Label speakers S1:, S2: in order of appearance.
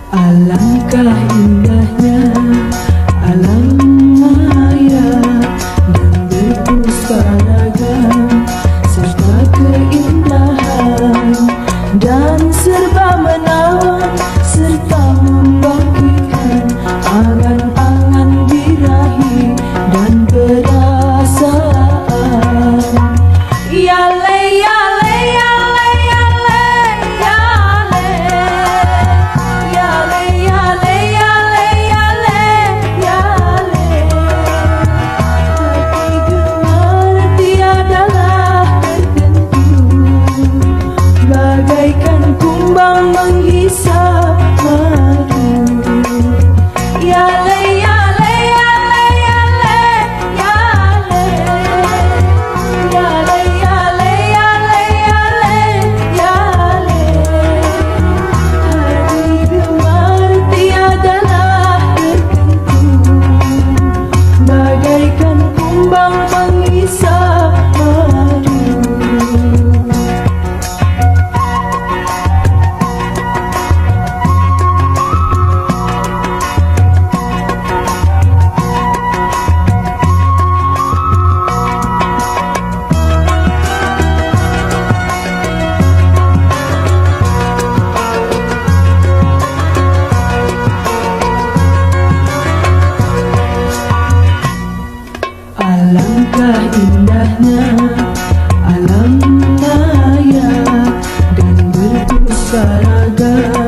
S1: Alangkah indahnya alam maya dan berpuspa ragam serta keindahan dan serba menawan serta membangkitkan angan-angan birahi dan perasaan. Ya le ya le ya le ya le ya le ya le ya le ya le ya le ya le. Hati gemar tiadalah tertentu, bagaikan kumbang menghisap madu. Ya le ya le ya le ya le ya le ya le ya le ya le ya le ya le. Hati gemar tiadalah tertentu, bagaikan kumbang menghisap madu. Alangkah indahnya alam maya dan berpuspa ragam